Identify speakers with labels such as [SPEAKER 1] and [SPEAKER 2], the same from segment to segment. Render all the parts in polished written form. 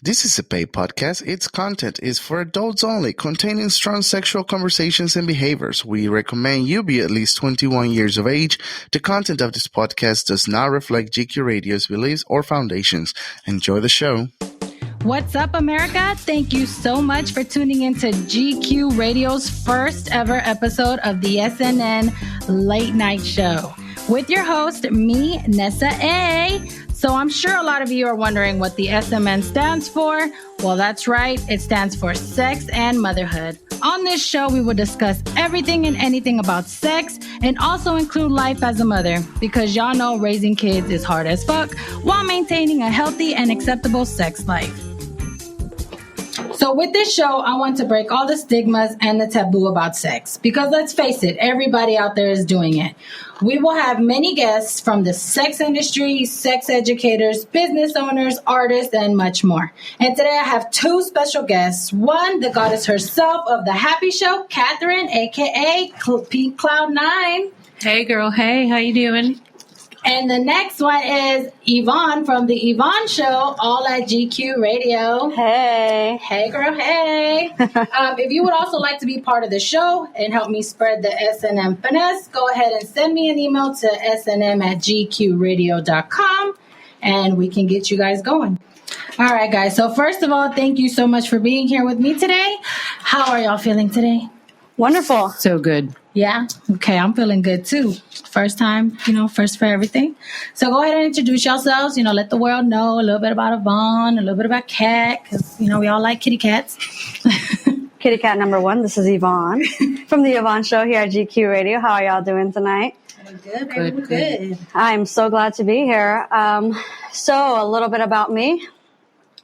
[SPEAKER 1] This is a paid podcast. Its content is for adults only, containing strong sexual conversations and behaviors. We recommend you be at least 21 years of age. The content of this podcast does not reflect GQ Radio's beliefs or foundations. Enjoy the show.
[SPEAKER 2] What's up, America? Thank you so much for tuning into GQ Radio's first ever episode of the SNN Late Night Show. With your host, me, Nessa A. So I'm sure a lot of you are wondering what the SNM stands for. Well, that's right. It stands for Sex and Motherhood. On this show, we will discuss everything and anything about sex and also include life as a mother, because y'all know raising kids is hard as fuck while maintaining a healthy and acceptable sex life. So with this show, I want to break all the stigmas and the taboo about sex, because let's face it, everybody out there is doing it. We will have many guests from the sex industry, sex educators, business owners, artists, and much more. And today I have two special guests. One, the goddess herself of the Happy Show, Catherine, aka Pink Cloud 9.
[SPEAKER 3] Hey girl, hey, how you doing?
[SPEAKER 2] And the next one is Yvonne from the Yvonne Show, all at GQ Radio.
[SPEAKER 4] Hey.
[SPEAKER 2] Hey, girl, hey. If you would also like to be part of the show and help me spread the SNM finesse, go ahead and send me an email to snm@gqradio.com, and we can get you guys going. All right, guys. So first of all, thank you so much for being here with me today. How are y'all feeling today?
[SPEAKER 4] Wonderful.
[SPEAKER 3] So good.
[SPEAKER 2] Yeah? Okay, I'm feeling good too. First time, first for everything. So go ahead and introduce yourselves, let the world know a little bit about Yvonne, a little bit about Cat, because, we all like kitty cats.
[SPEAKER 4] Kitty cat number one, this is Yvonne from the Yvonne Show here at GQ Radio. How are y'all doing tonight?
[SPEAKER 2] Good, baby. We're good.
[SPEAKER 4] I'm so glad to be here. So a little bit about me.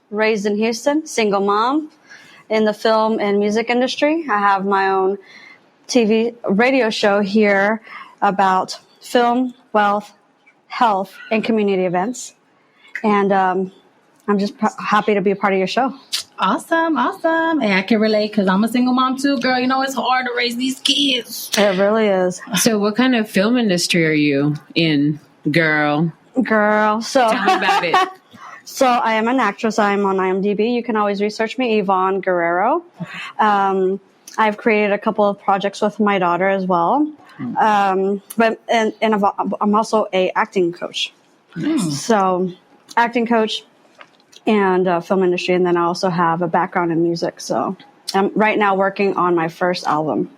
[SPEAKER 4] Raised in Houston, single mom in the film and music industry. I have my own TV radio show here about film, wealth, health, and community events. And I'm just happy to be a part of your show.
[SPEAKER 2] Awesome. Hey, I can relate because I'm a single mom too, girl. It's hard to raise these kids.
[SPEAKER 4] It really is.
[SPEAKER 3] So what kind of film industry are you in, girl?
[SPEAKER 4] So
[SPEAKER 3] Tell me about it.
[SPEAKER 4] So I am an actress. I'm on IMDb. You can always research me, Yvonne Guerrero. I've created a couple of projects with my daughter as well. But I'm also a acting coach. So acting coach and film industry. And then I also have a background in music. So I'm right now working on my first album.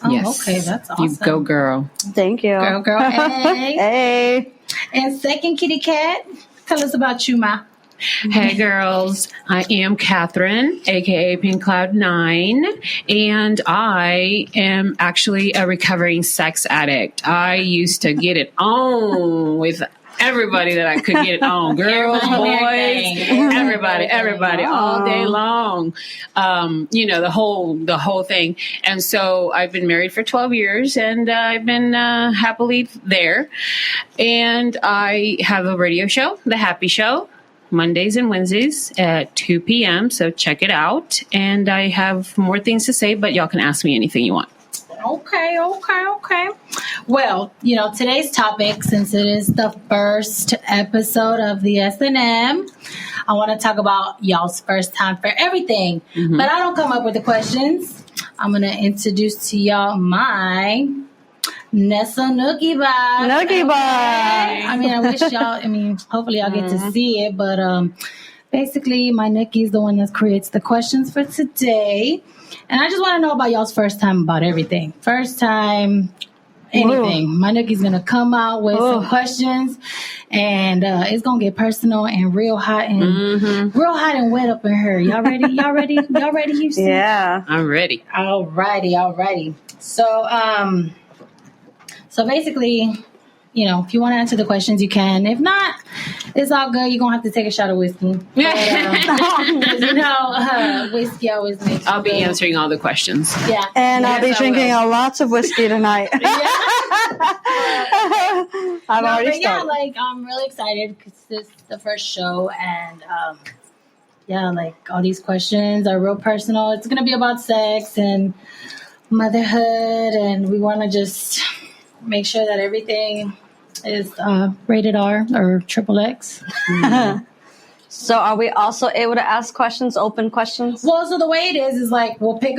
[SPEAKER 2] Oh,
[SPEAKER 3] Yes.
[SPEAKER 2] Okay. That's awesome.
[SPEAKER 3] You go, girl.
[SPEAKER 4] Thank you.
[SPEAKER 2] Girl. Hey.
[SPEAKER 4] Hey.
[SPEAKER 2] And second kitty cat, tell us about you, Ma.
[SPEAKER 3] Hey girls, I am Catherine, aka Pink Cloud 9, and I am actually a recovering sex addict. I used to get it on with everybody that I could get it on. Girls, boys, everybody, all day long. The whole thing. And so I've been married for 12 years and I've been happily there. And I have a radio show, The Happy Show, Mondays and Wednesdays at 2 p.m. So check it out. And I have more things to say, but y'all can ask me anything you want.
[SPEAKER 2] Okay. Well, today's topic, since it is the first episode of the SNM, I want to talk about y'all's first time for everything. Mm-hmm. But I don't come up with the questions. I'm going to introduce to y'all my Nessa Nookie Box.
[SPEAKER 4] Nookie Box.
[SPEAKER 2] I wish y'all, hopefully y'all get to see it, but basically my Nookie is the one that creates the questions for today. And I just want to know about y'all's first time about everything. First time, anything. Whoa. My Nookie's going to come out with some questions, and it's going to get personal and real hot and wet up in here. Y'all ready? Y'all ready, Houston?
[SPEAKER 4] Yeah.
[SPEAKER 3] I'm ready.
[SPEAKER 2] Alrighty. So basically, if you want to answer the questions, you can. If not, it's all good. You're going to have to take a shot of whiskey. But, whiskey always makes
[SPEAKER 3] I'll be answering all the questions.
[SPEAKER 2] Yeah.
[SPEAKER 4] And I'll be drinking lots of whiskey tonight. I'm already started.
[SPEAKER 2] I'm really excited because this is the first show. And, all these questions are real personal. It's going to be about sex and motherhood. And we want to just make sure that everything is rated R or XXX.
[SPEAKER 4] So are we also able to ask questions, open questions?
[SPEAKER 2] Well, so the way it is like we'll pick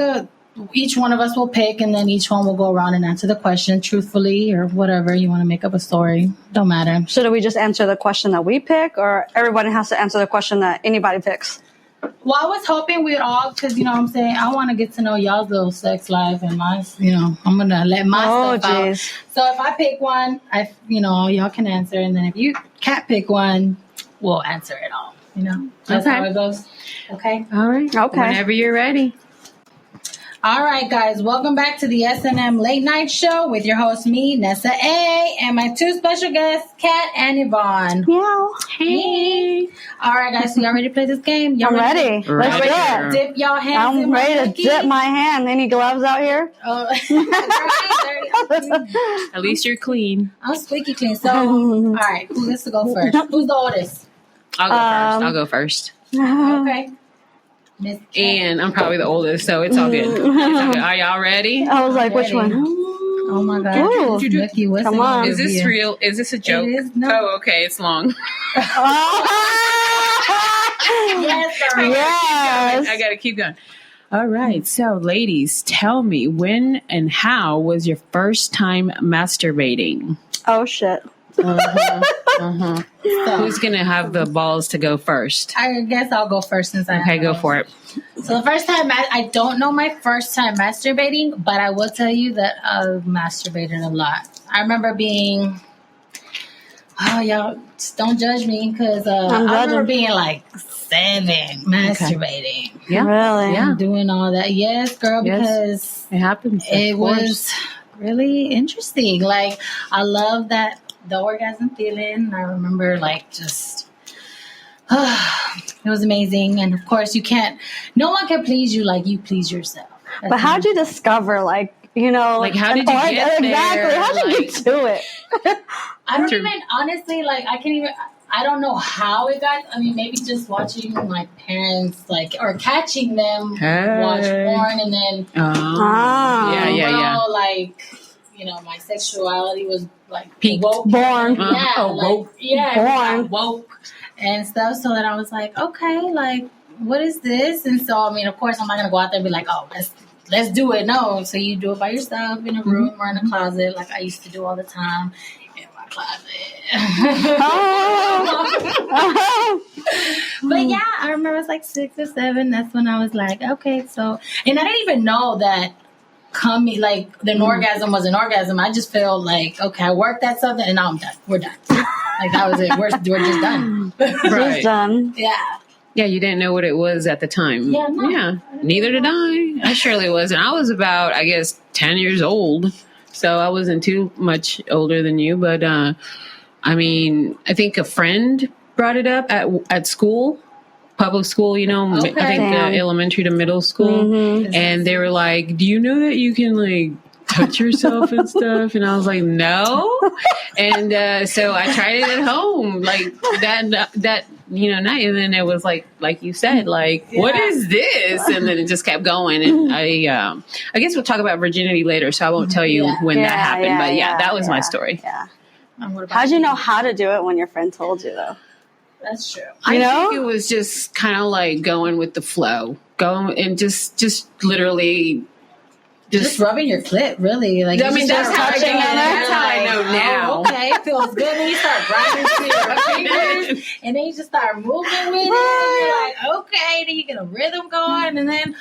[SPEAKER 2] each one of us will pick, and then each one will go around and answer the question truthfully or whatever. You want to make up a story. Don't matter.
[SPEAKER 4] Should we just answer the question that we pick, or everybody has to answer the question that anybody picks?
[SPEAKER 2] Well, I was hoping we'd all, because, you know what I'm saying, I want to get to know y'all's little sex life and my, I'm going to let my stuff out. So if I pick one, y'all can answer. And then if you can't pick one, we'll answer it all. That's how it goes. Okay?
[SPEAKER 3] All right.
[SPEAKER 4] Okay.
[SPEAKER 3] Whenever you're ready.
[SPEAKER 2] All right, guys. Welcome back to the SNM Late Night Show with your host, me, Nessa A, and my two special guests, Kat and Yvonne.
[SPEAKER 4] Meow.
[SPEAKER 2] Hey. All right, guys. So y'all ready to play this game?
[SPEAKER 4] I'm ready. Let's do it.
[SPEAKER 2] Dip y'all hands in
[SPEAKER 4] I'm ready to dip my hand. Any gloves out here?
[SPEAKER 2] Oh,
[SPEAKER 3] At least you're clean.
[SPEAKER 2] I'm squeaky clean. So, all right. Who gets to go first? Who's the oldest?
[SPEAKER 3] I'll go first.
[SPEAKER 2] Okay.
[SPEAKER 3] And I'm probably the oldest, so it's all good. Are y'all ready?
[SPEAKER 4] I was like, which one?
[SPEAKER 2] Oh my God.
[SPEAKER 4] Ooh.
[SPEAKER 2] Nikki, what's
[SPEAKER 4] Come on.
[SPEAKER 3] Is this real? Is this a joke?
[SPEAKER 2] It is. No.
[SPEAKER 3] Oh, okay. It's long.
[SPEAKER 4] Yes.
[SPEAKER 3] I got to keep going. All right. So, ladies, tell me, when and how was your first time masturbating?
[SPEAKER 4] Oh, shit.
[SPEAKER 2] So,
[SPEAKER 3] Who's going to have the balls to go first?
[SPEAKER 2] I guess I'll go first since I
[SPEAKER 3] go for it.
[SPEAKER 2] So the first time, I don't know my first time masturbating, but I will tell you that I've masturbated a lot. I remember being, y'all, just don't judge me, because I remember being like 7 masturbating.
[SPEAKER 3] Okay. Yeah.
[SPEAKER 4] Really?
[SPEAKER 3] Yeah.
[SPEAKER 2] Doing all that. Yes, girl, because
[SPEAKER 3] it happens.
[SPEAKER 2] It was really interesting. Like, I love that. The orgasm feeling. I remember it was amazing. And of course no one can please you like you please yourself.
[SPEAKER 4] But how'd you discover, how did you get there? Exactly. How'd you get to it?
[SPEAKER 2] I don't even, honestly, I don't know how it got, maybe just watching my parents, or catching them watch porn, and then, my sexuality was
[SPEAKER 3] peaked.
[SPEAKER 4] Born.
[SPEAKER 2] Woke and stuff. So that I was like, okay, what is this? And so, of course, I'm not going to go out there and be like, oh, let's do it. No. So you do it by yourself in a room or in a closet, like I used to do all the time in my closet. But yeah, I remember it was 6 or 7. That's when I was like, okay, so, and I didn't even know that the orgasm was an orgasm. I just felt like, okay, I worked at something and now I'm done. We're done. That was it. We're just done.
[SPEAKER 3] Right.
[SPEAKER 4] Just done.
[SPEAKER 2] Yeah.
[SPEAKER 3] Yeah, you didn't know what it was at the time.
[SPEAKER 2] Yeah, no.
[SPEAKER 3] Yeah, neither did I. I surely wasn't. I was about, 10 years old. So I wasn't too much older than you. But, I think a friend brought it up at school. Public school, I think elementary to middle school. Mm-hmm. And they were like, do you know that you can touch yourself and stuff? And I was like, no. And so I tried it at home that night. And then it was like you said, what is this? And then it just kept going. And I guess we'll talk about virginity later. So I won't tell you when that happened. But that was my story.
[SPEAKER 4] Yeah. How'd you know how to do it when your friend told you, though?
[SPEAKER 2] That's true.
[SPEAKER 3] I think it was just kind of going with the flow, going and just literally
[SPEAKER 2] just rubbing your clit, really.
[SPEAKER 3] That's how I do. That's how I know now.
[SPEAKER 2] Okay, it feels good. Then you start grinding to your fingers, and then you just start moving with it. And you're like, okay, then you get a rhythm going, and then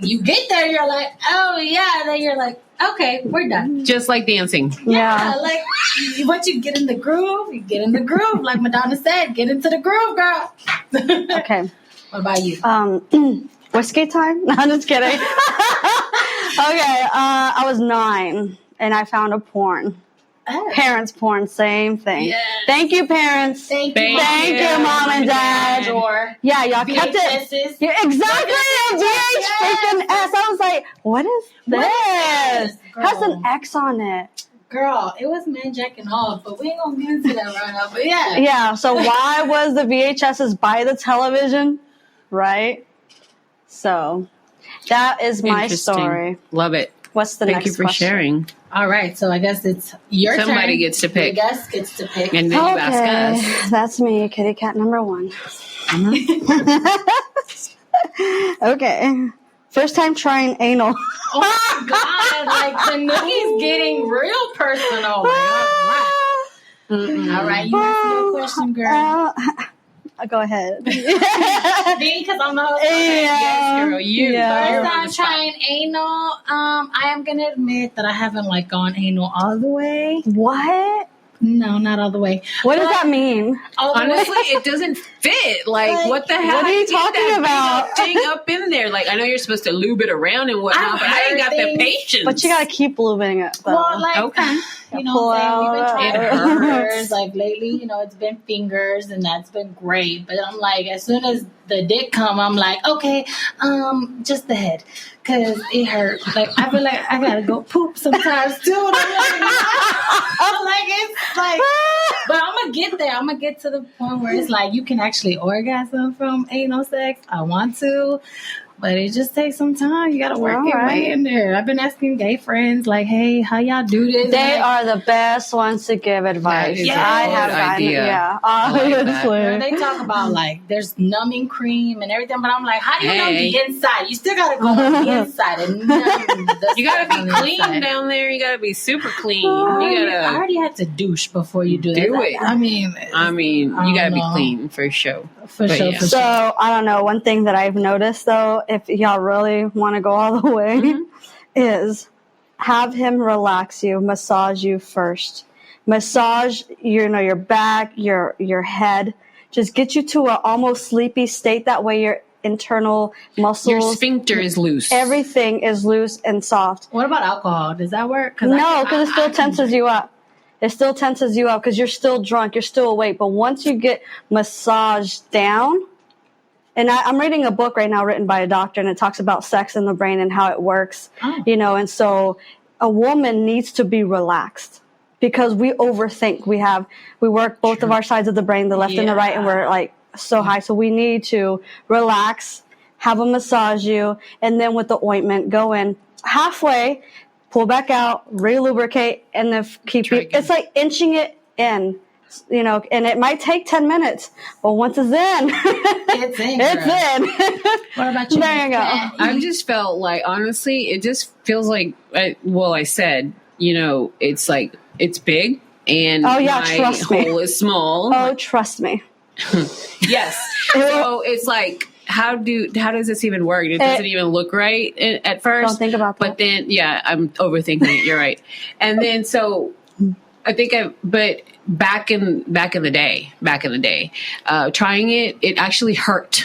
[SPEAKER 2] you get there. You're like, oh yeah, and then you're like, okay, we're done.
[SPEAKER 3] Just like dancing.
[SPEAKER 2] Yeah. Once you get in the groove, you get in the groove. Like Madonna said, get into the groove, girl.
[SPEAKER 4] Okay.
[SPEAKER 2] What about you?
[SPEAKER 4] Whiskey time? No, I'm just kidding. Okay, I was 9, and I found a porn. Oh. Parents' porn, same thing. Yes. Thank you, parents.
[SPEAKER 2] Thank you,
[SPEAKER 4] Mom and Dad. Yeah, y'all kept it. Yeah, exactly. VH freaking S. I was like, what is this? Has an X on it.
[SPEAKER 2] Girl, it was man jacking off, but we ain't gonna get into that right now. But yeah.
[SPEAKER 4] Yeah, so why was the VHSs by the television? Right? So that is my story.
[SPEAKER 3] Love it.
[SPEAKER 4] What's the
[SPEAKER 3] Thank
[SPEAKER 4] next
[SPEAKER 3] you for
[SPEAKER 4] question?
[SPEAKER 3] sharing.
[SPEAKER 2] All right, so I guess it's your turn.
[SPEAKER 3] Somebody gets to pick.
[SPEAKER 2] The guest gets to pick.
[SPEAKER 3] And then you ask us.
[SPEAKER 4] That's me, kitty cat number 1. Okay. First time trying anal.
[SPEAKER 2] Oh my God, like the nookie's getting real personal. All right, you ask your question, girl.
[SPEAKER 4] Go ahead.
[SPEAKER 2] Because I'm the host.
[SPEAKER 3] Yes, girl. You.
[SPEAKER 4] Yeah.
[SPEAKER 2] First time trying anal. I am gonna admit that I haven't like gone anal all the way.
[SPEAKER 4] What?
[SPEAKER 2] No, not all the way.
[SPEAKER 4] What does that mean?
[SPEAKER 3] Honestly, it doesn't fit. Like, what the hell?
[SPEAKER 4] What are you talking about?
[SPEAKER 3] Thing up in there. Like, I know you're supposed to lube it around and whatnot, but I ain't got the patience.
[SPEAKER 4] But you gotta keep lubing it, though.
[SPEAKER 2] Well, like,
[SPEAKER 3] Okay.
[SPEAKER 2] you know
[SPEAKER 4] Pull
[SPEAKER 2] what I'm saying? We've been
[SPEAKER 4] out.
[SPEAKER 2] trying
[SPEAKER 3] It
[SPEAKER 2] fingers.
[SPEAKER 3] hurts.
[SPEAKER 2] Like, lately, you know, it's been fingers, and that's been great. But I'm like, as soon as the dick come, I'm like, okay, just the head. Because it hurt. Like, I feel like I gotta go poop sometimes, too. And I'm like, it's like, but I'm gonna get there. I'm gonna get to the point where it's like, you can actually orgasm from anal sex. I want to. But it just takes some time. You got to work your way in there. I've been asking gay friends, like, hey, how y'all do this?
[SPEAKER 4] They are the best ones to give advice.
[SPEAKER 3] That is
[SPEAKER 4] I
[SPEAKER 3] a
[SPEAKER 4] have
[SPEAKER 3] good
[SPEAKER 4] gotten
[SPEAKER 3] idea.
[SPEAKER 4] Yeah,
[SPEAKER 3] I like that.
[SPEAKER 4] honestly.
[SPEAKER 2] And they talk about, like, there's numbing cream and everything. But I'm like, how do you know
[SPEAKER 3] Hey.
[SPEAKER 2] the inside? You still got to go on the inside and numb the
[SPEAKER 3] You gotta
[SPEAKER 2] stuff on
[SPEAKER 3] be
[SPEAKER 2] the
[SPEAKER 3] clean
[SPEAKER 2] inside.
[SPEAKER 3] down there. You gotta be super clean.
[SPEAKER 2] I
[SPEAKER 3] You gotta.
[SPEAKER 2] already had to douche before you do
[SPEAKER 3] Do
[SPEAKER 2] that.
[SPEAKER 3] it.
[SPEAKER 2] I mean,
[SPEAKER 3] You
[SPEAKER 2] I
[SPEAKER 3] gotta
[SPEAKER 2] don't
[SPEAKER 3] be
[SPEAKER 2] know.
[SPEAKER 3] clean for sure.
[SPEAKER 2] For
[SPEAKER 3] But
[SPEAKER 2] sure,
[SPEAKER 3] yeah.
[SPEAKER 2] for
[SPEAKER 4] So,
[SPEAKER 2] sure.
[SPEAKER 4] I don't know. One thing that I've noticed, though, if y'all really want to go all the way, is have him relax you, massage you first. Massage, your back, your head. Just get you to an almost sleepy state. That way your internal muscles,
[SPEAKER 3] Your sphincter is loose.
[SPEAKER 4] everything is loose and soft.
[SPEAKER 2] What about alcohol? Does that work?
[SPEAKER 4] No, because it still tenses you up. It still tenses you up because you're still drunk, you're still awake. But once you get massaged down, and I'm reading a book right now written by a doctor, and it talks about sex in the brain and how it works, and so a woman needs to be relaxed because we overthink. We work both of our sides of the brain, the left and the right, and we're like so high. So we need to relax, have a massage you, and then with the ointment, go in halfway, pull back out, re-lubricate, and then keep it. It's like inching it in, and it might take 10 minutes, but once it's in,
[SPEAKER 2] It's in.
[SPEAKER 4] it's in.
[SPEAKER 2] What about you?
[SPEAKER 4] There you go.
[SPEAKER 3] I've just felt like, honestly, it just feels like, I said, it's like, it's big and my
[SPEAKER 4] trust me.
[SPEAKER 3] hole is small.
[SPEAKER 4] Oh, trust me.
[SPEAKER 3] Yes. So it's like, how does this even work? It doesn't even look right at first.
[SPEAKER 4] Don't think about that.
[SPEAKER 3] But then, I'm overthinking it. You're right. And then, so I think but back in the day, trying it actually hurt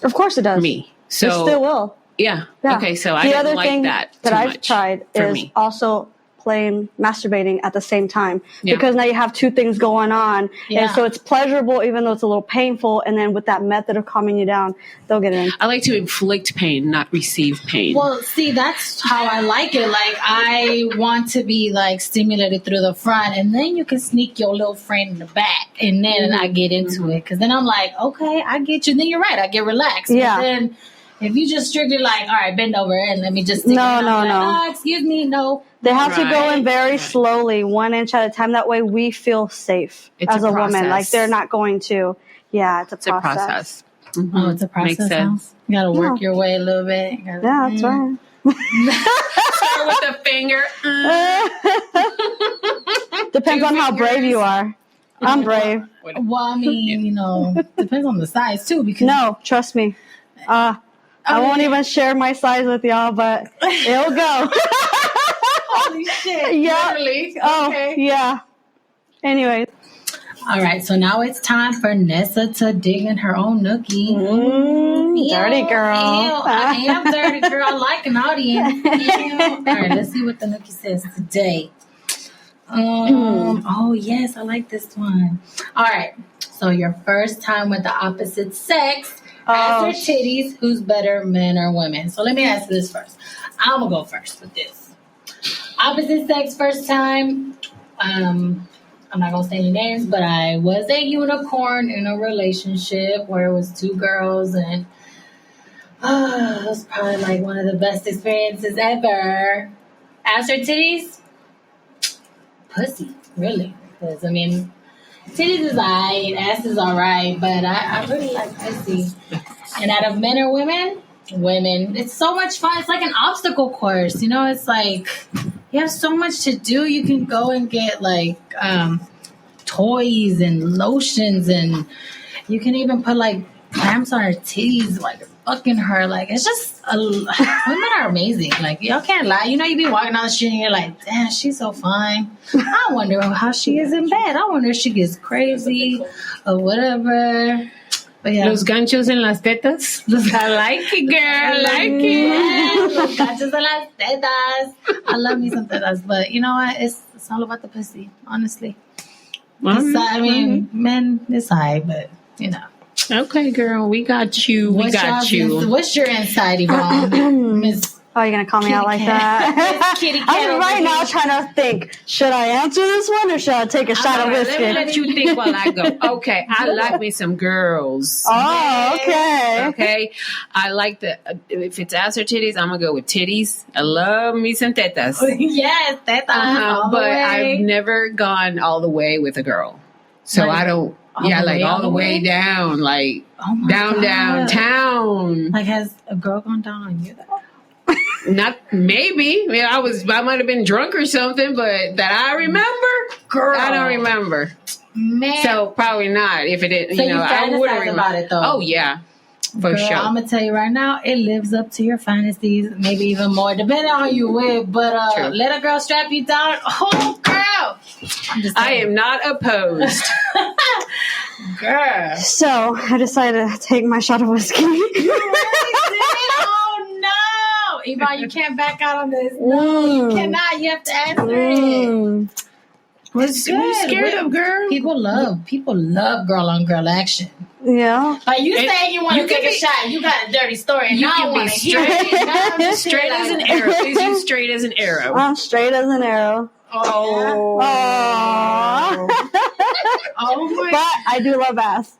[SPEAKER 4] Of course it does.
[SPEAKER 3] me. So
[SPEAKER 4] It still will.
[SPEAKER 3] yeah.
[SPEAKER 4] Yeah.
[SPEAKER 3] Okay. So I
[SPEAKER 4] The
[SPEAKER 3] didn't
[SPEAKER 4] other
[SPEAKER 3] like
[SPEAKER 4] thing
[SPEAKER 3] that
[SPEAKER 4] that
[SPEAKER 3] too
[SPEAKER 4] I've
[SPEAKER 3] much
[SPEAKER 4] tried
[SPEAKER 3] for
[SPEAKER 4] is
[SPEAKER 3] me.
[SPEAKER 4] also playing masturbating at the same time
[SPEAKER 3] Yeah.
[SPEAKER 4] because now you have two things going on,
[SPEAKER 2] Yeah.
[SPEAKER 4] and so it's pleasurable even though it's a little painful. And then with that method of calming you down, they'll get it in.
[SPEAKER 3] I like to inflict pain, not receive pain.
[SPEAKER 2] Well, see, that's how I like it. Like, I want to be like stimulated through the front, and then you can sneak your little friend in the back, and then I get into it. Because then I'm like, okay, I get you. Then you're right, I get relaxed.
[SPEAKER 4] Yeah.
[SPEAKER 2] But then if you just strictly like, all right, bend over and let me just stick
[SPEAKER 4] No,
[SPEAKER 2] it in,
[SPEAKER 4] no,
[SPEAKER 2] I'm
[SPEAKER 4] no.
[SPEAKER 2] like, excuse me, no.
[SPEAKER 4] They have to go in
[SPEAKER 3] Right.
[SPEAKER 4] very slowly, 1 inch at a time. That way we feel safe
[SPEAKER 3] It's
[SPEAKER 4] as
[SPEAKER 3] a
[SPEAKER 4] a woman.
[SPEAKER 3] process.
[SPEAKER 4] Like they're not going to. Yeah, it's a
[SPEAKER 3] it's a
[SPEAKER 4] process.
[SPEAKER 3] process.
[SPEAKER 2] Oh, it's a process.
[SPEAKER 3] Makes sense.
[SPEAKER 2] You got to work your way a little bit. You gotta-
[SPEAKER 4] Yeah, that's right.
[SPEAKER 3] Start with the finger.
[SPEAKER 4] Depends on how brave you are. I'm brave.
[SPEAKER 2] Well, I mean, depends on the size too. Because
[SPEAKER 4] No, trust me. I won't even share my size with y'all, but it'll go.
[SPEAKER 2] holy shit,
[SPEAKER 4] Yeah.
[SPEAKER 2] literally.
[SPEAKER 4] Oh,
[SPEAKER 2] Okay.
[SPEAKER 4] yeah. Anyways.
[SPEAKER 2] All right, so now it's time for Nessa to dig in her own nookie.
[SPEAKER 4] Dirty girl.
[SPEAKER 2] I am dirty girl. I like an audience. Ew. All right, let's see what the nookie says today. Oh, yes, I like this one. All right, so your first time with the opposite sex. After titties, who's better, men or women? So let me ask this first. I'm going to go first with this. Opposite sex first time. I'm not going to say any names, but I was a unicorn in a relationship where it was 2 girls, and it was probably like one of the best experiences ever. Ass or titties? Pussy, really. Because, I mean, titties is alright, ass is alright, but I really like pussy. And out of men or women? Women. It's so much fun. It's like an obstacle course. You know, it's like you have so much to do. You can go and get like toys and lotions, and you can even put like clamps on her titties, like fucking her. Like, it's just women are amazing. Like, y'all can't lie. You know, you be walking down the street and you're like, damn, she's so fine. I wonder how she is in bed. I wonder if she gets crazy or whatever. But yeah.
[SPEAKER 3] Los ganchos en las tetas. I like it, girl. I like it.
[SPEAKER 2] Yes, los ganchos en las tetas. I love me some tetas. But you know what? It's all about the pussy, honestly. I mean, men, it's high, but you know.
[SPEAKER 3] Okay, girl, we got you.
[SPEAKER 2] What's your inside, Yvonne? Miss
[SPEAKER 4] Oh, you're going to call me out like that?
[SPEAKER 2] Kitty Cat
[SPEAKER 4] I'm right now trying to think, should I answer this one or should I take a shot of whiskey?
[SPEAKER 3] Let me let you think while I go. Okay, I like me some girls.
[SPEAKER 4] Oh, okay.
[SPEAKER 3] Okay, I like if it's ass or titties, I'm going to go with titties. I love me some tetas.
[SPEAKER 2] Yes, tetas.
[SPEAKER 3] But I've never gone all the way with a girl. So I don't. All the way down, like downtown.
[SPEAKER 2] Like, has a girl gone down on you though?
[SPEAKER 3] Not maybe. I might have been drunk or something, but that I remember,
[SPEAKER 2] girl,
[SPEAKER 3] I don't remember.
[SPEAKER 2] Man,
[SPEAKER 3] so probably not. If it didn't,
[SPEAKER 2] so
[SPEAKER 3] I wouldn't remember
[SPEAKER 2] about it though.
[SPEAKER 3] Oh yeah, for sure.
[SPEAKER 2] I'm gonna tell you right now, it lives up to your fantasies, maybe even more, depending on who you with. But let a girl strap you down. Oh, girl,
[SPEAKER 3] I am not opposed.
[SPEAKER 2] Girl.
[SPEAKER 4] So I decided to take my shot of whiskey.
[SPEAKER 2] You really did? Oh no, Yvonne, you can't back out on this. No, you cannot. You have to answer it. What's
[SPEAKER 3] scared of, girl?
[SPEAKER 2] People love girl on girl action.
[SPEAKER 4] Yeah.
[SPEAKER 2] Like you saying you want to take a shot, you got a dirty story, and
[SPEAKER 3] you
[SPEAKER 2] I
[SPEAKER 3] can
[SPEAKER 2] want to hear it.
[SPEAKER 3] Straight as an arrow. Is you straight as an arrow?
[SPEAKER 4] I'm straight as an arrow.
[SPEAKER 3] Oh.
[SPEAKER 2] Oh my!
[SPEAKER 4] But I do love ass.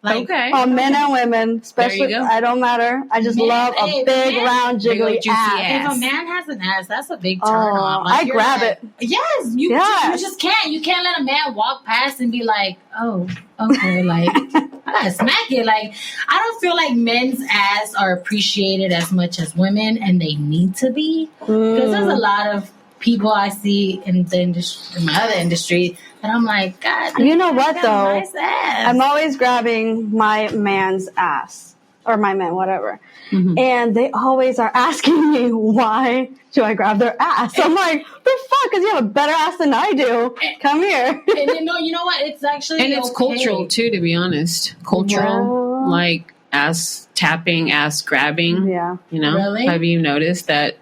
[SPEAKER 2] Like,
[SPEAKER 3] okay.
[SPEAKER 4] Men and women, especially. I don't matter. I just love a big, round, jiggly ass.
[SPEAKER 2] If a man has an ass, that's a big turn on. Like,
[SPEAKER 4] I grab it.
[SPEAKER 2] Yes, you just can't. You can't let a man walk past and be like, oh, okay, like I gotta smack it. Like, I don't feel like men's ass are appreciated as much as women, and they need to be, because there's a lot of people I see in the industry, in my other industry, and I'm like, God,
[SPEAKER 4] you know what though?
[SPEAKER 2] Nice ass.
[SPEAKER 4] I'm always grabbing my man's ass or my man, whatever, and they always are asking me why do I grab their ass? I'm like, the fuck? Because you have a better ass than I do. Come here.
[SPEAKER 2] And then, no, you know what? It's actually
[SPEAKER 3] it's cultural too, to be honest. Cultural, like ass tapping, ass grabbing.
[SPEAKER 4] Yeah,
[SPEAKER 3] you know.
[SPEAKER 2] Really?
[SPEAKER 3] Have you noticed that?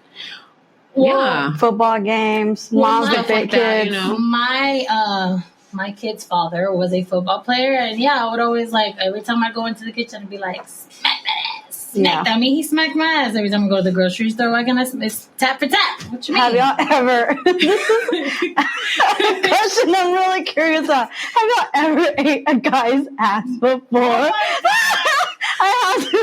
[SPEAKER 4] Well, football games, moms with big kids.
[SPEAKER 2] My kid's father was a football player, and I would always every time I go into the kitchen and be like, smack that ass, smack that. I mean, he smacked my ass every time I go to the grocery store. Why can't it's tap for tap? What you mean?
[SPEAKER 4] Have y'all ever? This is a question I'm really curious about. Have y'all ever ate a guy's ass before? I have to.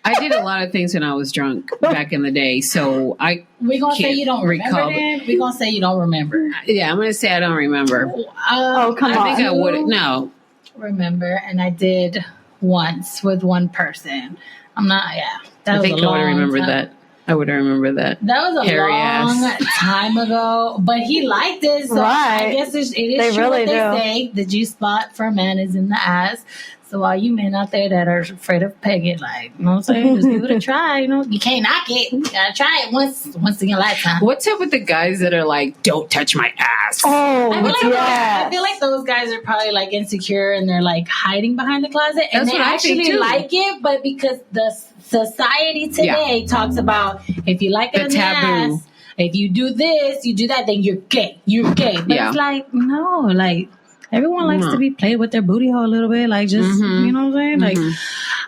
[SPEAKER 3] I did a lot of things when I was drunk back in the day, so
[SPEAKER 2] we're gonna say you don't remember. We're gonna say you don't remember.
[SPEAKER 3] Yeah, I'm gonna say I don't remember.
[SPEAKER 4] Come on!
[SPEAKER 3] I think I would. No,
[SPEAKER 2] remember, and I did once with one person. I'm not. Yeah,
[SPEAKER 3] I think I would remember that. I would remember that.
[SPEAKER 2] That was a long time ago, but he liked it, so I guess it is
[SPEAKER 4] they
[SPEAKER 2] true
[SPEAKER 4] really
[SPEAKER 2] what they say. The G spot for a man is in the ass. So all you men out there that are afraid of pegging, like, you know what I'm saying? Just give it a try, you know? You can't knock it. You gotta try it once in your lifetime.
[SPEAKER 3] What's up with the guys that are like, don't touch my ass?
[SPEAKER 4] Oh,
[SPEAKER 2] I feel like those guys are probably like insecure and they're like hiding behind the closet. And they actually like it, but because the society today talks about if you like it in the ass, if you do this, you do that, then you're gay. You're gay. But it's like, no, like, everyone likes to be played with their booty hole a little bit, like just you know what I'm saying. Like,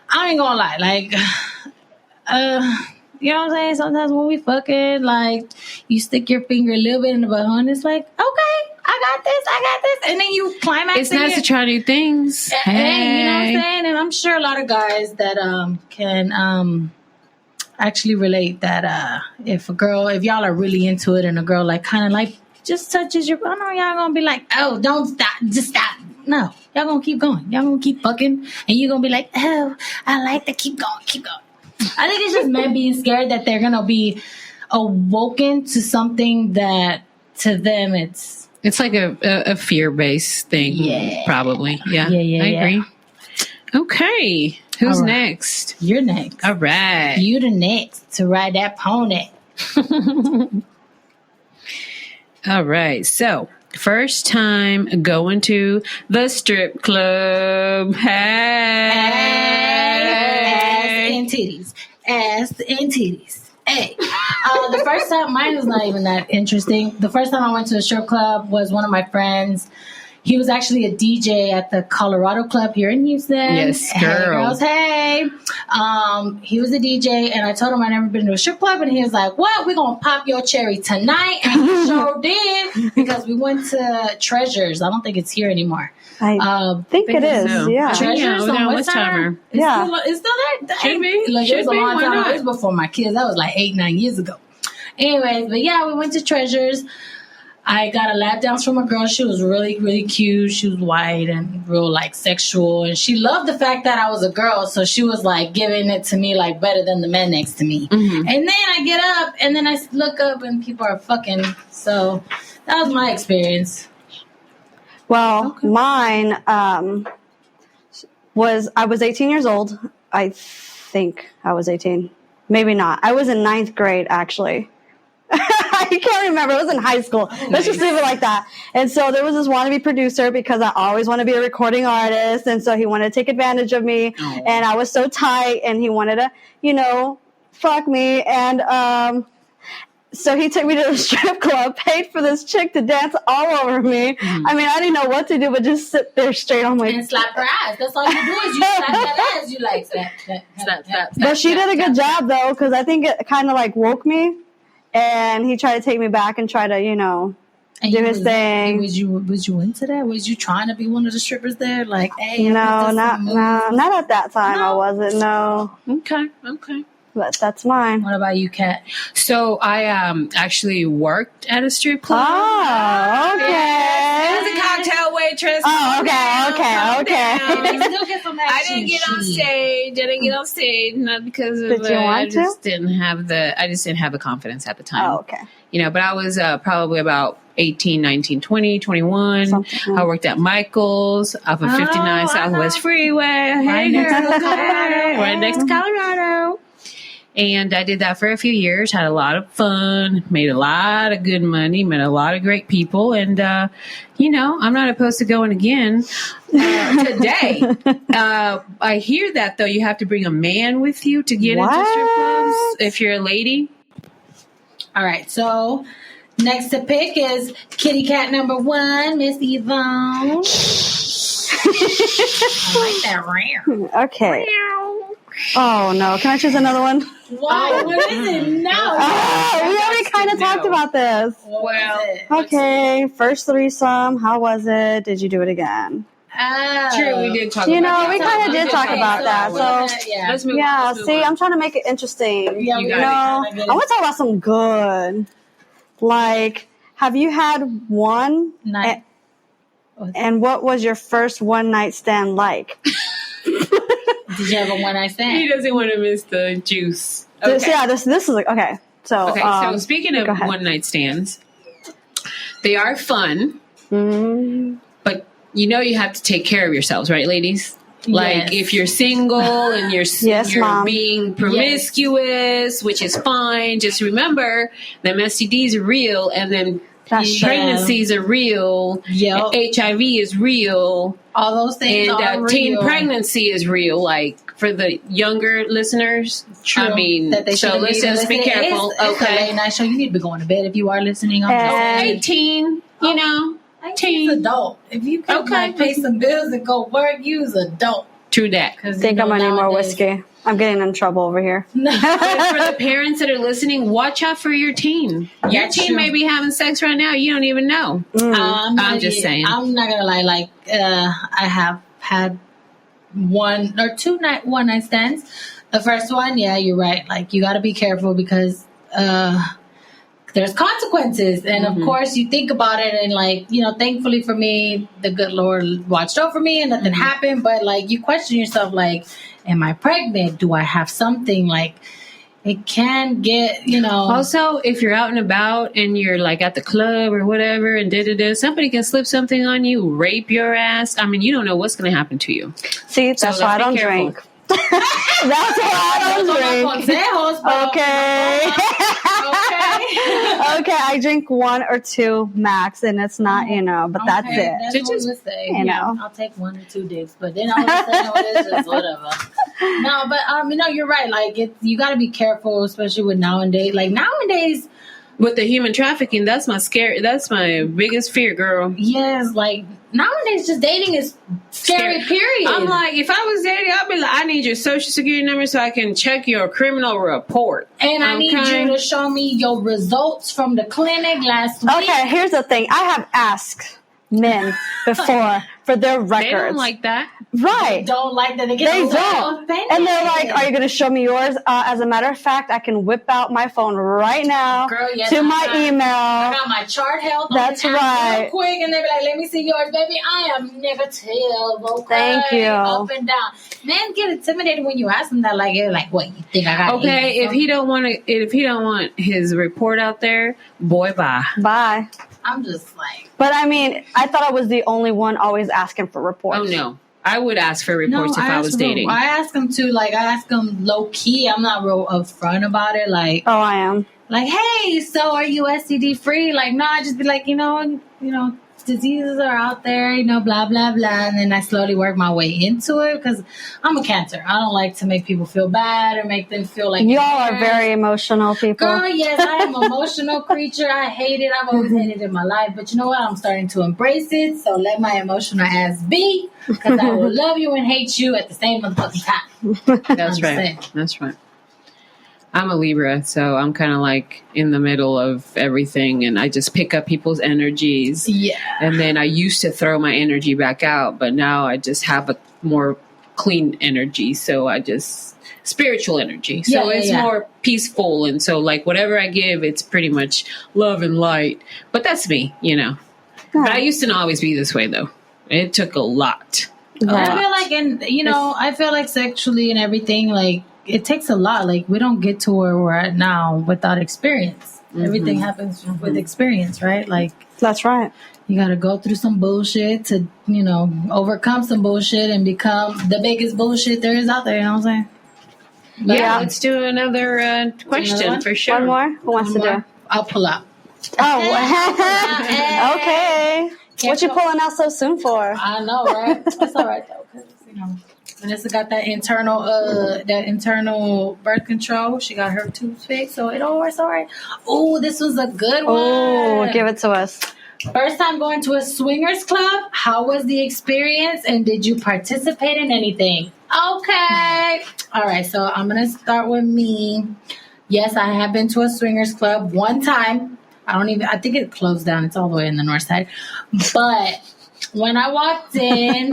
[SPEAKER 2] I ain't gonna lie, like, you know what I'm saying. Sometimes when we fucking, like, you stick your finger a little bit in the butthole, and it's like, okay, I got this. And then you climax.
[SPEAKER 3] It's nice to try new things.
[SPEAKER 2] Hey, you know what I'm saying? And I'm sure a lot of guys that can actually relate that if y'all are really into it and a girl like kind of like just touches your, I know y'all gonna be like, oh, don't stop, just stop. No, y'all gonna keep going. Y'all gonna keep fucking, and you're gonna be like, oh, I like to keep going. I think it's just men being scared that they're gonna be awoken to something that to them it's
[SPEAKER 3] like a fear-based thing, probably. Yeah, I agree. Okay, who's next?
[SPEAKER 2] You're next.
[SPEAKER 3] All right,
[SPEAKER 2] you the next to ride that pony.
[SPEAKER 3] All right, so first time going to the strip club.
[SPEAKER 2] Ass and titties. Hey, the first time, mine was not even that interesting. The first time I went to a strip club was one of my friends. He was actually a DJ at the Colorado Club here in Houston.
[SPEAKER 3] Yes, girl.
[SPEAKER 2] Hey, girls, hey. He was a DJ, and I told him I'd never been to a strip club, and he was like, "What? We're gonna pop your cherry tonight?" And he sure did, because we went to Treasures. I don't think it's here anymore.
[SPEAKER 4] I think it is.
[SPEAKER 3] So.
[SPEAKER 4] Yeah.
[SPEAKER 2] Treasures on West Timer.
[SPEAKER 4] Yeah.
[SPEAKER 2] It's still there.
[SPEAKER 3] Should be.
[SPEAKER 2] Like, it was a long
[SPEAKER 3] Why
[SPEAKER 2] time.
[SPEAKER 3] not?
[SPEAKER 2] It was before my kids. That was like 8-9 years ago. Anyways, but yeah, we went to Treasures. I got a lap dance from a girl. She was really, really cute. She was white and real like sexual. And she loved the fact that I was a girl. So she was like giving it to me like better than the men next to me. Mm-hmm. And then I get up and then I look up and people are fucking. So that was my experience.
[SPEAKER 4] Well, mine was, I was 18 years old. I think I was 18. Maybe not. I was in 9th grade, actually. I can't remember. It was in high school. Let's just leave it like that. And so there was this wannabe producer, because I always want to be a recording artist. And so he wanted to take advantage of me. Oh. And I was so tight, and he wanted to, fuck me. And so he took me to the strip club, paid for this chick to dance all over me. Mm-hmm. I mean, I didn't know what to do but just sit there straight on my...
[SPEAKER 2] And slap her ass. That's all you do is you slap that ass. You like slap.
[SPEAKER 4] But she did a good job, though, because I think it kind of like woke me. And he tried to take me back and try to, do his thing.
[SPEAKER 2] Was you into that? Was you trying to be one of the strippers there? Like, hey,
[SPEAKER 4] no, not at that time. No? I wasn't. No.
[SPEAKER 3] Okay.
[SPEAKER 4] But that's mine.
[SPEAKER 2] What about you, Kat?
[SPEAKER 3] So I actually worked at a strip club.
[SPEAKER 4] Oh, okay.
[SPEAKER 3] Yes. As a cocktail waitress.
[SPEAKER 4] Oh, okay.
[SPEAKER 3] I didn't get on stage. Not because of
[SPEAKER 4] Did you want to?
[SPEAKER 3] I just didn't have the confidence at the time.
[SPEAKER 4] Oh, okay.
[SPEAKER 3] But I was probably about 18, 19, 20, 21. Something. I worked at Michael's off of 59 Southwest Freeway. Hey, right next to Colorado. And I did that for a few years, had a lot of fun, made a lot of good money, met a lot of great people. And, I'm not opposed to going again today. I hear that, though, you have to bring a man with you to get into strip clubs if you're a lady.
[SPEAKER 2] All right. So next to pick is kitty cat number 1, Miss Yvonne. I like that rare.
[SPEAKER 4] Okay. Oh, no. Can I choose another one?
[SPEAKER 2] Why? What is it? No.
[SPEAKER 4] We already kind of talked about this.
[SPEAKER 2] Well.
[SPEAKER 4] Okay. First threesome. How was it? Did you do it again?
[SPEAKER 3] True, we did talk about that.
[SPEAKER 4] We kind of did talk about that. So, let's see, I'm trying to make it interesting.
[SPEAKER 2] Yeah,
[SPEAKER 4] I want to talk about some good. Like, have you had one
[SPEAKER 2] night?
[SPEAKER 4] And what was your first one night stand like?
[SPEAKER 2] Did you have a one night stand?
[SPEAKER 3] He doesn't want to miss the juice. Okay.
[SPEAKER 4] This is like, okay. So,
[SPEAKER 3] so speaking of one night stands, they are fun, but you have to take care of yourselves, right, ladies? Like if you're single and you're being promiscuous, which is fine, just remember that STDs are real, and then pregnancies are real. Yep. HIV is real.
[SPEAKER 2] All those things are real.
[SPEAKER 3] Teen pregnancy is real. Like for the younger listeners,
[SPEAKER 2] true.
[SPEAKER 3] I mean, so let's just be careful.
[SPEAKER 2] It's a late night show. You need to be going to bed if you are listening.
[SPEAKER 3] 18,
[SPEAKER 2] He's adult. If you can pay some bills and go work, you's adult.
[SPEAKER 3] True that.
[SPEAKER 4] Think I'm gonna need more whiskey. I'm getting in trouble over here.
[SPEAKER 3] But for the parents that are listening, watch out for your teen. Your
[SPEAKER 2] That's
[SPEAKER 3] teen
[SPEAKER 2] true.
[SPEAKER 3] may be having sex right now. You don't even know. I'm just saying.
[SPEAKER 2] I'm not gonna lie. Like, I have had one or two one night stands. The first one, yeah, you're right. Like, you got to be careful because there's consequences, and of course, you think about it, and like, you know, thankfully for me, the good Lord watched over me, and nothing happened. But like, you question yourself, like, am I pregnant? Do I have something? Like, it can get, you know.
[SPEAKER 3] Also, if you're out and about and you're like at the club or whatever, and somebody can slip something on you, rape your ass. I mean, you don't know what's going to happen to you.
[SPEAKER 4] See, that's why I don't drink. That's why I don't drink. Okay. Okay, I drink one or two max, and it's not, you know, but that's it.
[SPEAKER 2] That's what we would say.
[SPEAKER 4] You know.
[SPEAKER 2] I'll take 1 or 2 dicks, but then all of a sudden, it's just whatever. No, but you know, you're right. Like, you got to be careful, especially with nowadays. Like, nowadays,
[SPEAKER 3] with the human trafficking, that's my biggest fear, girl.
[SPEAKER 2] Yes, like, nowadays, just dating is scary, period.
[SPEAKER 3] I'm like, if I was dating, I'd be like, I need your social security number so I can check your criminal report.
[SPEAKER 2] And I need you to show me your results from the clinic last week.
[SPEAKER 4] Okay, here's the thing. I have asked men before for their records.
[SPEAKER 3] They don't like that.
[SPEAKER 4] Right.
[SPEAKER 2] Don't like that. They
[SPEAKER 4] don't. And they're like, are you going to show me yours? As a matter of fact, I can whip out my phone right now to my email.
[SPEAKER 2] I got my chart health.
[SPEAKER 4] That's right.
[SPEAKER 2] Real quick, and they be like, let me see yours, baby. I am negative. Okay.
[SPEAKER 4] Thank you.
[SPEAKER 2] Up and down. Men get intimidated when you ask them that. Like, you're like, what, you think I got?
[SPEAKER 3] Okay, if he don't want his report out there, boy, bye.
[SPEAKER 4] Bye.
[SPEAKER 2] I'm just like.
[SPEAKER 4] But I mean, I thought I was the only one always asking for reports.
[SPEAKER 3] Oh no. I would ask for reports if I was dating.
[SPEAKER 2] I ask them to, like, I ask them low key. I'm not real upfront about it. Like,
[SPEAKER 4] oh, I am.
[SPEAKER 2] Like, hey, so are you STD free? Like, no, I just be like, you know, diseases are out there, you know, blah, blah, blah. And then I slowly work my way into it because I'm a Cancer. I don't like to make people feel bad or make them feel like...
[SPEAKER 4] Y'all are very emotional people.
[SPEAKER 2] Girl, yes, I am an emotional creature. I hate it. I've always hated it in my life. But you know what? I'm starting to embrace it. So let my emotional ass be because I will love you and hate you at the same motherfucking time.
[SPEAKER 3] That's right. That's right. I'm a Libra, so I'm kind of like in the middle of everything, and I just pick up people's energies.
[SPEAKER 2] Yeah.
[SPEAKER 3] And then I used to throw my energy back out, but now I just have a more clean energy. So spiritual energy. So it's more peaceful. And so like whatever I give, it's pretty much love and light. But that's me, you know. Yeah. But I used to not always be this way, though. It took a lot.
[SPEAKER 2] I feel like sexually and everything, like, it takes a lot. Like, we don't get to where we're at now without experience. Mm-hmm. Everything happens with experience, right? Like,
[SPEAKER 4] that's right.
[SPEAKER 2] You got to go through some bullshit to, you know, overcome some bullshit and become the biggest bullshit there is out there. You know what I'm saying?
[SPEAKER 3] But yeah, let's do another question for sure.
[SPEAKER 4] One more? Who wants to do?
[SPEAKER 2] I'll pull out.
[SPEAKER 4] Oh, okay. What you pulling out so soon for?
[SPEAKER 2] I know, right? That's all right, though, because, you know, Vanessa got that internal birth control. She got her tubes fixed, so it's all right. Oh, this was a good one.
[SPEAKER 4] Oh, give it to us.
[SPEAKER 2] First time going to a swingers club. How was the experience, and did you participate in anything? Okay. All right, so I'm going to start with me. Yes, I have been to a swingers club one time. I think it closed down. It's all the way in the north side. But when I walked in,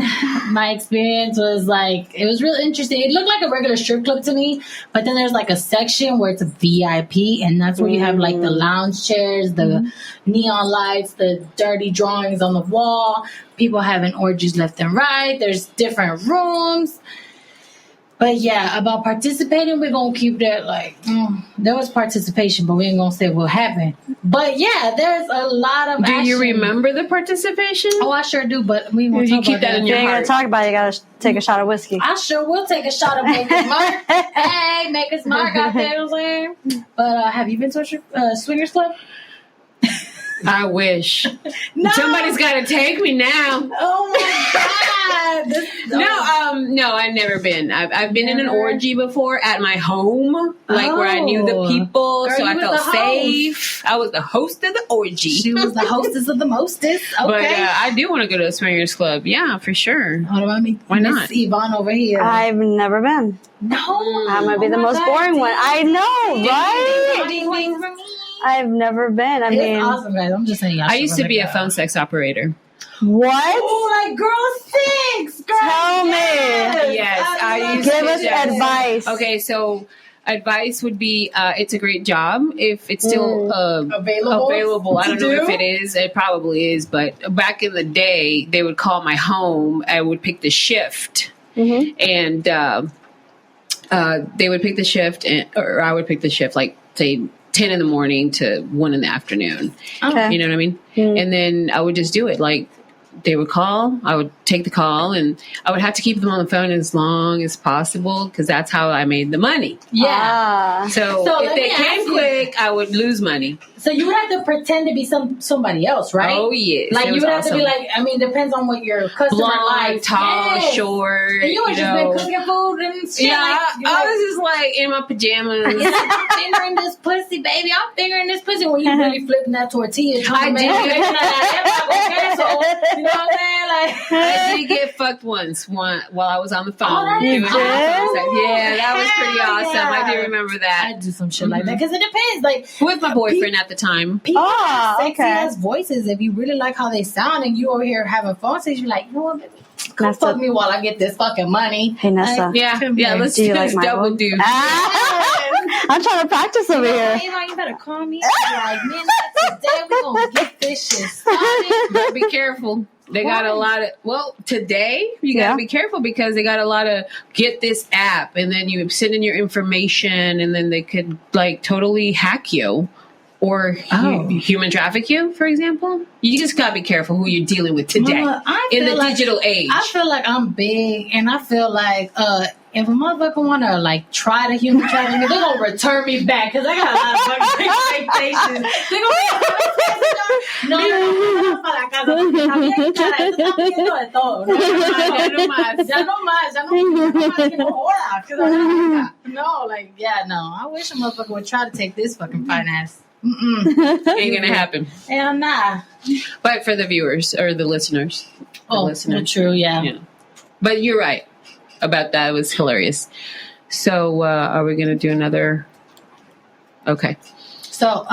[SPEAKER 2] my experience was like, it was really interesting. It looked like a regular strip club to me, but then there's like a section where it's a VIP, and that's where you have like the lounge chairs, the neon lights, the dirty drawings on the wall, people having orgies left and right. There's different rooms. But yeah, about participating, we're going to keep that like, there was participation, but we ain't going to say what happened. But yeah, there's a lot of action.
[SPEAKER 3] Do you remember the participation?
[SPEAKER 2] Oh, I sure do, but we won't talk about that.
[SPEAKER 4] If you ain't going to talk about it, you got to take a shot of whiskey.
[SPEAKER 2] I sure will take a shot of Maker's Mark. Hey, Maker's Mark out there, you know what I'm saying? But have you been to a swingers club?
[SPEAKER 3] I wish. No. Somebody's got to take me now.
[SPEAKER 2] Oh my God.
[SPEAKER 3] No, I've never been. I've been in an orgy before at my home, like where I knew the people,
[SPEAKER 2] Girl,
[SPEAKER 3] so I
[SPEAKER 2] you was
[SPEAKER 3] felt
[SPEAKER 2] the
[SPEAKER 3] safe. I was the host of the orgy.
[SPEAKER 2] She was the hostess of the mostest. Okay.
[SPEAKER 3] But I do want to go to a swingers club. Yeah, for sure.
[SPEAKER 2] What about me?
[SPEAKER 3] Why
[SPEAKER 2] Miss
[SPEAKER 3] not?
[SPEAKER 2] Yvonne over here.
[SPEAKER 4] I've never been.
[SPEAKER 2] No.
[SPEAKER 4] I'm going to be the most boring one. I know, right?
[SPEAKER 2] Ding, ding, for me.
[SPEAKER 4] I've never been. I mean,
[SPEAKER 2] It's awesome, guys. I'm just saying.
[SPEAKER 3] I used to be a phone sex operator.
[SPEAKER 4] what?
[SPEAKER 2] Oh, like girl 6. Girl,
[SPEAKER 4] Tell me.
[SPEAKER 3] Yes, I used
[SPEAKER 4] Give
[SPEAKER 3] to.
[SPEAKER 4] us advice.
[SPEAKER 3] Okay, so advice would be it's a great job if it's still available. I don't know if it is. It probably is. But back in the day, they would call my home. I would pick the shift. And they would pick the shift, or I would pick the shift, like, say, 10 in the morning to 1 in the afternoon.
[SPEAKER 4] Okay.
[SPEAKER 3] You know what I mean? And then I would just do it. Like, they would call, I would take the call, and I would have to keep them on the phone as long as possible because that's how I made the money.
[SPEAKER 2] Yeah.
[SPEAKER 3] So if they came quick, I would lose money.
[SPEAKER 2] So you would have to pretend to be somebody else, right?
[SPEAKER 3] Oh, yes.
[SPEAKER 2] Like,
[SPEAKER 3] It
[SPEAKER 2] you
[SPEAKER 3] was
[SPEAKER 2] would have to be
[SPEAKER 3] awesome.
[SPEAKER 2] like, I mean, depends on what your customer
[SPEAKER 3] Blonde,
[SPEAKER 2] likes.
[SPEAKER 3] tall,
[SPEAKER 2] Yes.
[SPEAKER 3] short.
[SPEAKER 2] And you would just been cooking food and shit.
[SPEAKER 3] Yeah,
[SPEAKER 2] like,
[SPEAKER 3] I was just like in my pajamas.
[SPEAKER 2] I'm fingering this pussy, baby. I'm fingering this pussy. When you really flipping that tortilla.
[SPEAKER 3] I did.
[SPEAKER 2] You know what I'm saying? Like,
[SPEAKER 3] I did get fucked once while I was on the phone.
[SPEAKER 2] Oh, that is
[SPEAKER 3] doing
[SPEAKER 2] awesome.
[SPEAKER 3] Yeah, that was pretty
[SPEAKER 2] Hell
[SPEAKER 3] awesome.
[SPEAKER 2] yeah.
[SPEAKER 3] I do remember that.
[SPEAKER 2] I do some shit like that because it depends. Like,
[SPEAKER 3] With my boyfriend at the time.
[SPEAKER 2] people have
[SPEAKER 4] Oh,
[SPEAKER 2] sexy
[SPEAKER 4] okay.
[SPEAKER 2] ass voices. If you really like how they sound, and you over here having phone sex, you're like, you know what, baby? Come
[SPEAKER 4] Nessa.
[SPEAKER 2] fuck me while I get this fucking money.
[SPEAKER 4] Hey, Nessa.
[SPEAKER 2] Like,
[SPEAKER 3] Yeah,
[SPEAKER 2] come
[SPEAKER 3] yeah.
[SPEAKER 2] here.
[SPEAKER 3] Let's
[SPEAKER 4] Do you
[SPEAKER 3] do
[SPEAKER 4] like
[SPEAKER 3] this
[SPEAKER 4] my
[SPEAKER 3] double
[SPEAKER 4] voice?
[SPEAKER 3] dude.
[SPEAKER 4] I'm trying to practice over here.
[SPEAKER 2] You better call me. Like, man, today we gonna get this shit started.
[SPEAKER 3] But be careful. They got a lot of, today you got to be careful because they got a lot of get this app and then you send in your information and then they could like totally hack you or human traffic you, for example. You just got to be careful who you're dealing with today
[SPEAKER 2] Mama, I
[SPEAKER 3] in
[SPEAKER 2] feel
[SPEAKER 3] the
[SPEAKER 2] like-
[SPEAKER 3] digital age.
[SPEAKER 2] I feel like I'm big, and I feel like if a motherfucker want to like try to human traffic me, they're gonna return me back because I got a lot of fucking expectations. They're gonna be para acá, no, like, yeah, no. I wish a motherfucker would try to take this fucking fine ass.
[SPEAKER 3] Ain't going to happen.
[SPEAKER 2] Hell nah.
[SPEAKER 3] But for the viewers or the listeners.
[SPEAKER 2] True, yeah.
[SPEAKER 3] But you're right about that. It was hilarious. So are we going to do another? Okay.
[SPEAKER 2] So,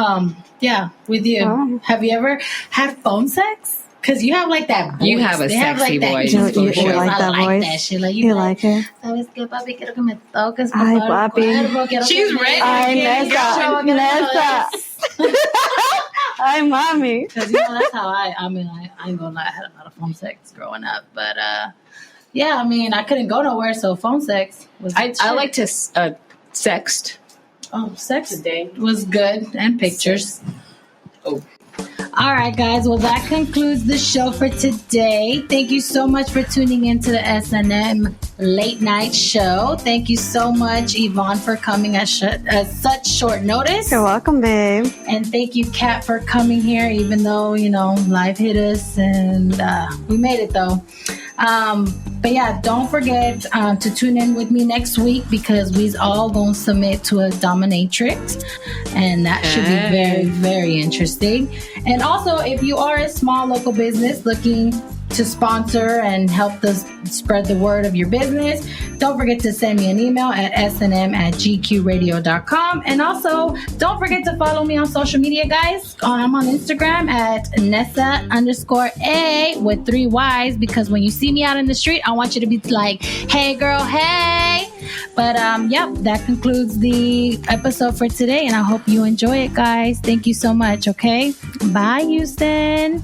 [SPEAKER 2] yeah, with you.
[SPEAKER 4] Oh.
[SPEAKER 2] Have you ever had phone sex? Because you have like that voice.
[SPEAKER 3] You have a
[SPEAKER 2] They
[SPEAKER 3] sexy
[SPEAKER 2] that
[SPEAKER 3] voice.
[SPEAKER 2] deep
[SPEAKER 4] You
[SPEAKER 2] voice.
[SPEAKER 4] like
[SPEAKER 2] I
[SPEAKER 4] that
[SPEAKER 2] like
[SPEAKER 4] voice?
[SPEAKER 2] that shit. Like,
[SPEAKER 4] You like it?
[SPEAKER 2] ¿Sabes qué, papi? Quiero que me toques.
[SPEAKER 4] Ay,
[SPEAKER 2] por
[SPEAKER 4] papi.
[SPEAKER 2] cuerpo, quiero
[SPEAKER 3] She's
[SPEAKER 2] que me-
[SPEAKER 3] ready.
[SPEAKER 4] Ay,
[SPEAKER 2] Quiero que me
[SPEAKER 4] Nessa.
[SPEAKER 2] toques.
[SPEAKER 4] Hi, mommy.
[SPEAKER 2] Because, you know, that's how I mean, I ain't gonna lie. I had a lot of phone sex growing up. But, yeah, I mean, I couldn't go nowhere, so phone sex was
[SPEAKER 3] I like to sext.
[SPEAKER 2] Oh, sex
[SPEAKER 3] Today.
[SPEAKER 2] was good. And pictures.
[SPEAKER 3] Oh.
[SPEAKER 2] All right, guys. Well, that concludes the show for today. Thank you so much for tuning into the SNM Late Night Show. Thank you so much, Yvonne, for coming at such short notice.
[SPEAKER 4] You're welcome, babe.
[SPEAKER 2] And thank you, Kat, for coming here, even though, you know, life hit us and we made it, though. But yeah, don't forget to tune in with me next week because we's all going to submit to a dominatrix. And that should be very, very interesting. And also, if you are a small local business looking to sponsor and help us spread the word of your business, don't forget to send me an email at snm@gqradio.com. And also, don't forget to follow me on social media, guys. I'm on Instagram at Nessa_A with 3 Y's because when you see me out in the street, I want you to be like, hey, girl, hey. But, yep, that concludes the episode for today. And I hope you enjoy it, guys. Thank you so much, okay? Bye, Houston.